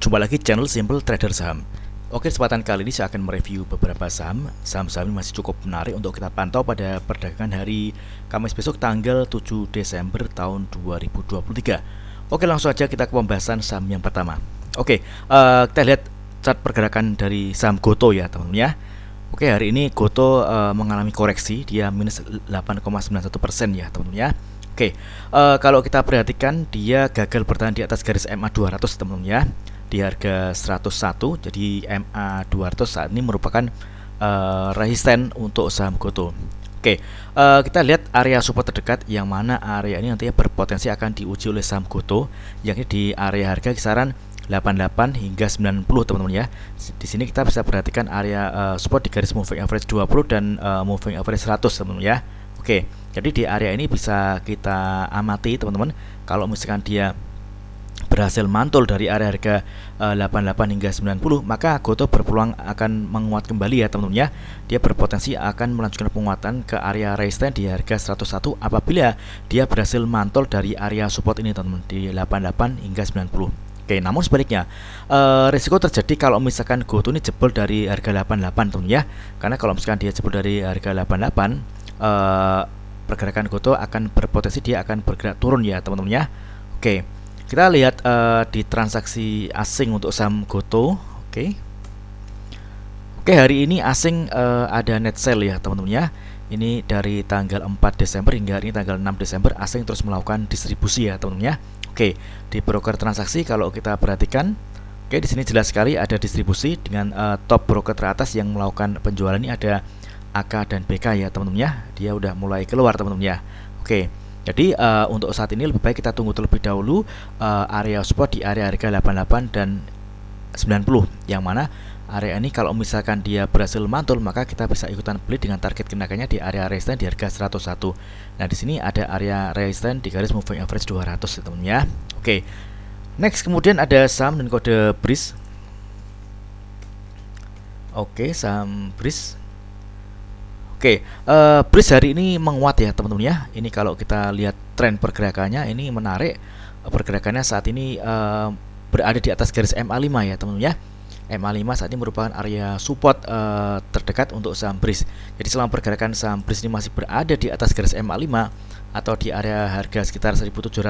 Jumpa lagi channel Simple Trader Saham. Oke, kesempatan kali ini saya akan mereview beberapa saham. Saham-saham ini masih cukup menarik untuk kita pantau pada perdagangan hari Kamis besok tanggal 7 Desember tahun 2023. Oke, langsung saja kita ke pembahasan saham yang pertama. Oke, kita lihat chart pergerakan dari saham Gotoh ya teman-teman ya. Oke, hari ini Gotoh mengalami koreksi, dia minus 8,91% ya teman-teman ya. Oke, kalau kita perhatikan dia gagal bertahan di atas garis MA 200 teman-teman ya, di harga 101. Jadi MA 200 saat ini merupakan resisten untuk saham Gotoh. Oke, kita lihat area support terdekat yang mana area ini nantinya berpotensi akan diuji oleh saham Gotoh, yakni di area harga kisaran 88 hingga 90 teman-teman ya. Di sini kita bisa perhatikan area support di garis moving average 20 dan moving average 100 teman-teman ya. Oke, jadi di area ini bisa kita amati teman-teman. Kalau misalkan dia berhasil mantul dari area harga 88 hingga 90, maka Gotoh berpeluang akan menguat kembali ya teman-teman ya. Dia berpotensi akan melanjutkan penguatan ke area resistance di harga 101 apabila dia berhasil mantul dari area support ini teman-teman di 88 hingga 90. Oke, namun sebaliknya risiko terjadi kalau misalkan Gotoh ini jebol dari harga 88 teman ya. Karena kalau misalkan dia jebol dari harga 88, pergerakan Gotoh akan berpotensi dia akan bergerak turun ya teman-teman ya. Oke, kita lihat di transaksi asing untuk saham Gotoh. Oke, hari ini asing ada net sell ya teman-teman ya. Ini dari tanggal 4 Desember hingga hari ini tanggal 6 Desember asing terus melakukan distribusi ya teman-teman ya. Oke, di broker transaksi kalau kita perhatikan, oke di sini jelas sekali ada distribusi dengan top broker teratas yang melakukan penjualan ini ada AK dan BK ya teman-teman ya. Dia udah mulai keluar teman-teman ya. Oke, jadi untuk saat ini lebih baik kita tunggu terlebih dahulu area support di area harga 88 dan 90, yang mana area ini kalau misalkan dia berhasil mantul maka kita bisa ikutan beli dengan target kenaikannya di area resistance di harga 101. Nah, di sini ada area resistance di garis moving average 200 ya teman-teman ya. Oke. Next kemudian ada saham dan kode BRIS. Oke, saham BRIS. Oke, BRIS hari ini menguat ya teman-teman ya. Ini kalau kita lihat tren pergerakannya ini menarik. Pergerakannya saat ini berada di atas garis MA5 ya teman-teman ya. MA5 saat ini merupakan area support terdekat untuk saham BRIS. Jadi selama pergerakan saham BRIS ini masih berada di atas garis MA5 atau di area harga sekitar 1700,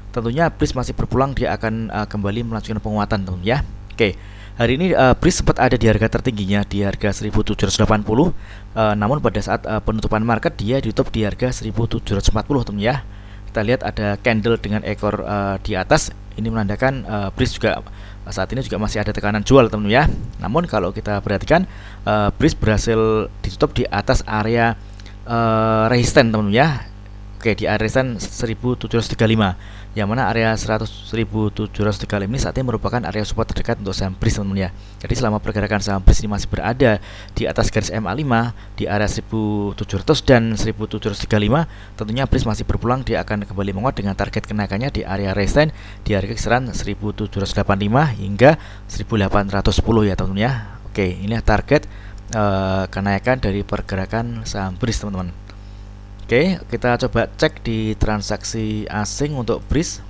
tentunya BRIS masih berpeluang dia akan kembali melanjutkan penguatan teman-teman ya. Oke. Hari ini BRIS sempat ada di harga tertingginya di harga 1780, namun pada saat penutupan market dia ditutup di harga 1740 teman ya. Kita lihat ada candle dengan ekor di atas, ini menandakan BRIS juga saat ini juga masih ada tekanan jual teman ya. Namun kalau kita perhatikan BRIS berhasil ditutup di atas area resisten teman ya. Oke, di area resisten 1735, yang mana area 1735 ini saat ini merupakan area support terdekat untuk saham BRIS teman-teman ya. Jadi selama pergerakan saham BRIS ini masih berada di atas garis MA5 di area 1700 dan 1735, tentunya BRIS masih berpeluang dia akan kembali menguat dengan target kenaikannya di area resistance di harga kisaran 1785 hingga 1810 ya teman-teman ya. Oke, inilah target kenaikan dari pergerakan saham BRIS teman-teman. Oke, kita coba cek di transaksi asing untuk BRIS.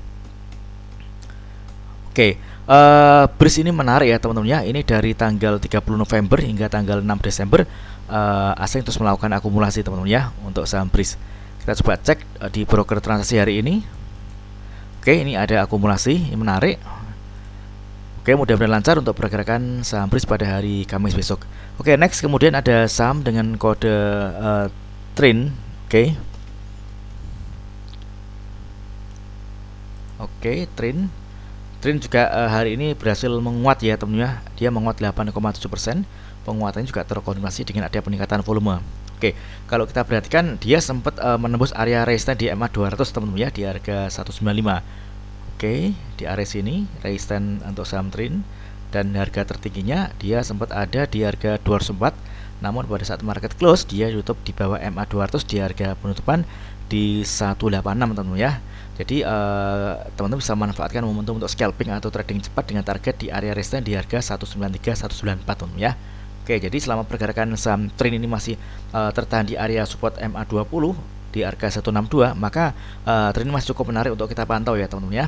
Oke, BRIS ini menarik ya teman-teman ya. Ini dari tanggal 30 November hingga tanggal 6 Desember asing terus melakukan akumulasi teman-teman ya untuk saham BRIS. Kita coba cek di broker transaksi hari ini. Oke, ini ada akumulasi, ini menarik. Oke, mudah-mudahan lancar untuk pergerakan saham BRIS pada hari Kamis besok. Oke, next kemudian ada saham dengan kode TRIN. Oke, TRIN juga hari ini berhasil menguat ya teman-teman ya. Dia menguat 8,7%. Penguatannya juga terkonfirmasi dengan ada peningkatan volume. Oke, kalau kita perhatikan dia sempat menembus area resistance di MA 200 teman-teman ya di harga 195. Oke, di area sini resistance untuk saham TRIN dan harga tertingginya dia sempat ada di harga 204. Namun pada saat market close dia tutup di bawah MA 200 di harga penutupan di 186 teman-teman ya. Jadi teman-teman bisa manfaatkan momentum untuk scalping atau trading cepat dengan target di area resistance di harga 193 194 teman-teman ya. Oke, jadi selama pergerakan saham TRIN ini masih tertahan di area support MA 20 di harga 162, maka TRIN masih cukup menarik untuk kita pantau ya teman-teman ya.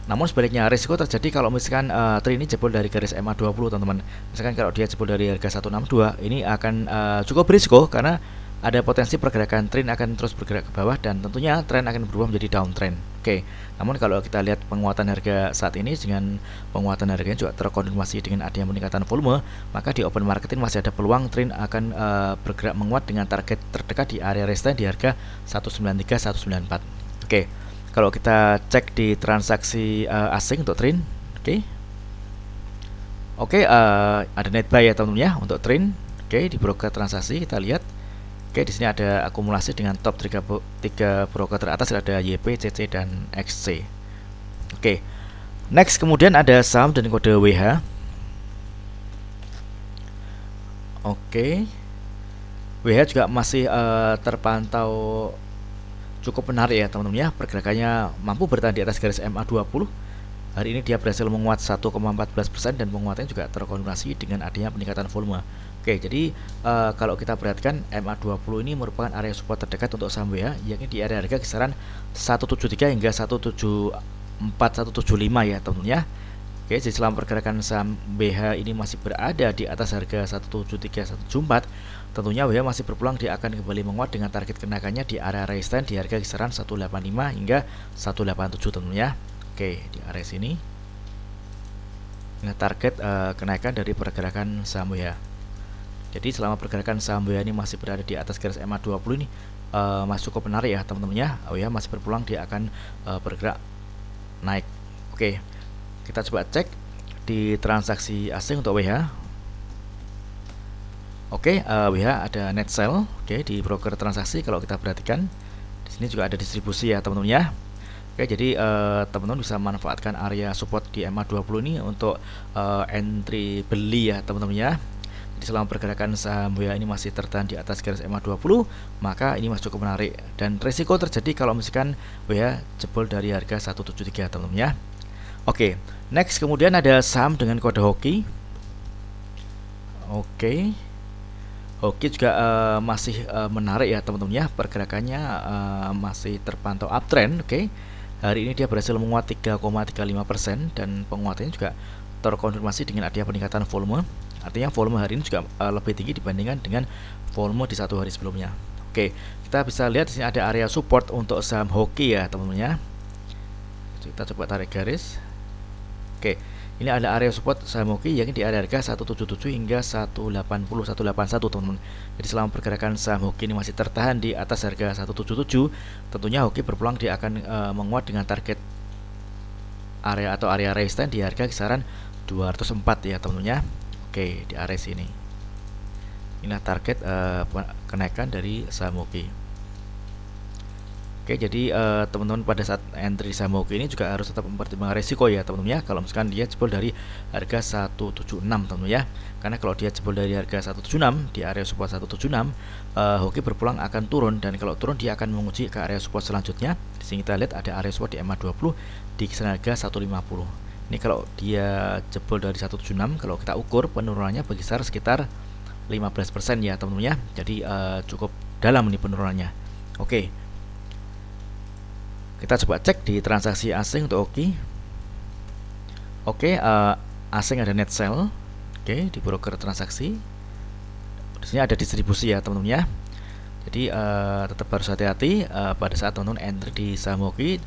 Namun sebaliknya risiko terjadi kalau misalkan trend ini jebol dari garis MA20 teman-teman. Misalkan kalau dia jebol dari harga 162, ini akan cukup berisiko karena ada potensi pergerakan tren akan terus bergerak ke bawah dan tentunya tren akan berubah menjadi downtrend. Oke. Namun kalau kita lihat penguatan harga saat ini dengan penguatan harganya juga terkonfirmasi dengan adanya peningkatan volume, maka di open market ini masih ada peluang tren akan bergerak menguat dengan target terdekat di area resistance di harga 193 194. Oke. Kalau kita cek di transaksi asing untuk tren, oke, ada net buy ya teman-teman ya untuk tren. Oke, di broker transaksi kita lihat. Oke, di sini ada akumulasi dengan top 3 broker teratas, ada YP, CC dan XC. Oke. Next kemudian ada saham dan kode WH. Oke. WH juga masih terpantau cukup menarik ya teman-teman ya. Pergerakannya mampu bertahan di atas garis MA20. Hari ini dia berhasil menguat 1,14% dan penguatannya juga terkonfirmasi dengan adanya peningkatan volume. Oke, jadi kalau kita perhatikan MA20 ini merupakan area support terdekat untuk saham WH, yakni di area harga kisaran 173 hingga 174 175 ya teman-teman ya. Oke, jadi selama pergerakan saham BH ini masih berada di atas harga 173 174, tentunya WH masih berpeluang dia akan kembali menguat dengan target kenaikannya di area resistance di harga kisaran 185 hingga 187 tentunya. Oke, di area sini. Nah, target kenaikan dari pergerakan saham WH. Jadi selama pergerakan saham WH ini masih berada di atas garis MA20 ini masih cukup menarik ya teman-teman ya. WH masih berpeluang dia akan bergerak naik. Oke. Kita coba cek di transaksi asing untuk WH. Oke, WH ada net sell. Oke, di broker transaksi kalau kita perhatikan di sini juga ada distribusi ya teman-teman ya. Oke, jadi teman-teman bisa manfaatkan area support di MA20 ini untuk entry beli ya teman-teman ya. Jadi selama pergerakan saham WH ini masih tertahan di atas garis MA20, maka ini masih cukup menarik dan resiko terjadi kalau misalkan WH jebol dari harga 173 teman-teman ya. Oke, next kemudian ada saham dengan kode hoki. Oke, hoki juga masih menarik ya teman-teman ya. Pergerakannya masih terpantau uptrend. Oke, hari ini dia berhasil menguat 3,35% dan penguatannya juga terkonfirmasi dengan adanya peningkatan volume. Artinya volume hari ini juga lebih tinggi dibandingkan dengan volume di satu hari sebelumnya. Oke, kita bisa lihat di sini ada area support untuk saham hoki ya teman-teman ya. Kita coba tarik garis. Oke, ini ada area support saham hoki yakni di area harga 177 hingga 180 181 teman-teman. Jadi selama pergerakan saham hoki ini masih tertahan di atas harga 177, tentunya hoki berpeluang dia akan menguat dengan target area atau area resistance di harga kisaran 204 ya teman-teman ya. Oke, di area sini. Inilah target kenaikan dari saham hoki. Oke, jadi teman-teman pada saat entry saham hoki ini juga harus tetap mempertimbangkan resiko ya teman-teman ya. Kalau misalkan dia jebol dari harga 176 teman-teman ya. Karena kalau dia jebol dari harga 176 di area support 176, hoki berpulang akan turun dan kalau turun dia akan menguji ke area support selanjutnya. Di sini kita lihat ada area support di MA20 di kisaran harga 150. Ini kalau dia jebol dari 176, kalau kita ukur penurunannya berkisar sekitar 15% ya teman-teman ya. Jadi cukup dalam ini penurunannya. Oke. Kita coba cek di transaksi asing untuk hoki. Oke, asing ada net sell. Oke, di broker transaksi. Di sini ada distribusi ya teman-teman ya. Jadi tetap harus hati-hati pada saat teman-teman entry di saham hoki.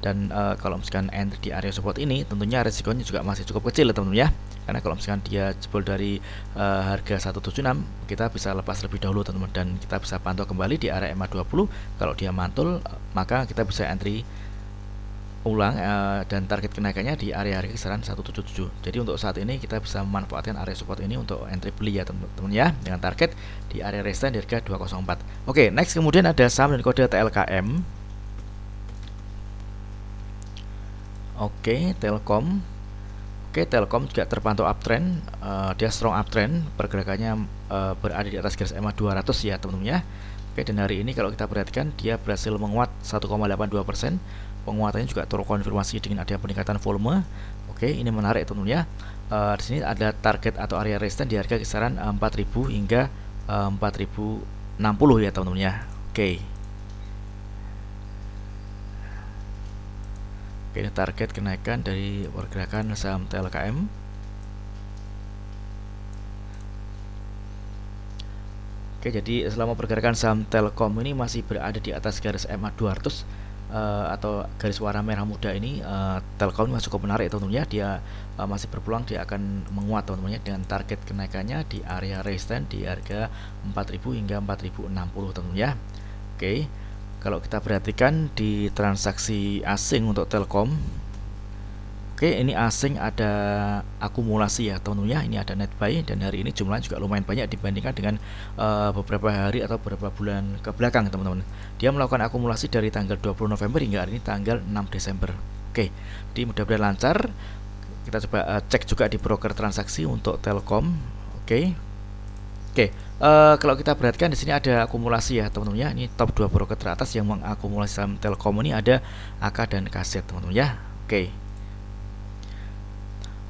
Dan kalau misalkan entry di area support ini, tentunya resikonya juga masih cukup kecil ya teman-teman ya. Karena kalau misalkan dia jebol dari harga 176, kita bisa lepas lebih dahulu teman-teman dan kita bisa pantau kembali di area MA20. Kalau dia mantul, maka kita bisa entry ulang dan target kenaikannya di area harga kisaran 177. Jadi untuk saat ini kita bisa memanfaatkan area support ini untuk entry beli ya teman-teman ya, dengan target di area resistance di harga 204. Oke, next kemudian ada saham dan kode TLKM. Oke, Telkom. Oke, Telkom juga terpantau uptrend, dia strong uptrend, pergerakannya berada di atas garis MA200 ya teman-teman ya. Oke, dan hari ini kalau kita perhatikan dia berhasil menguat 1,82%, penguatannya juga terkonfirmasi dengan adanya peningkatan volume. Oke, ini menarik teman-teman ya. Di sini ada target atau area resistance di harga kisaran 4.000 hingga 4.060 ya teman-teman ya. Oke. Oke, ini target kenaikan dari pergerakan saham TLKM. Oke, jadi selama pergerakan saham Telkom ini masih berada di atas garis MA 200 atau garis warna merah muda ini, Telkom ini masih cukup menarik tentunya. Dia masih berpeluang dia akan menguat teman-teman ya, dengan target kenaikannya di area resistance di harga 4000 hingga 4060 tentunya. Oke, kalau kita perhatikan di transaksi asing untuk Telkom, oke, ini asing ada akumulasi ya tentunya. Ini ada net buy dan hari ini jumlahnya juga lumayan banyak dibandingkan dengan beberapa hari atau beberapa bulan ke belakang teman-teman. Dia melakukan akumulasi dari tanggal 20 November hingga hari ini tanggal 6 Desember. Oke, jadi mudah-mudahan lancar. Kita coba cek juga di broker transaksi untuk Telkom. Oke. Oke, kalau kita perhatikan di sini ada akumulasi ya teman-teman ya. Ini top 2 broker teratas yang mengakumulasi saham Telkom ini ada AK dan KZ teman-teman ya. Oke.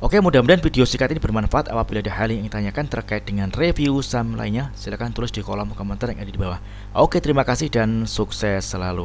Oke, mudah-mudahan video singkat ini bermanfaat. Apabila ada hal yang ingin tanyakan terkait dengan review saham lainnya, silahkan tulis di kolom komentar yang ada di bawah. Oke, terima kasih dan sukses selalu.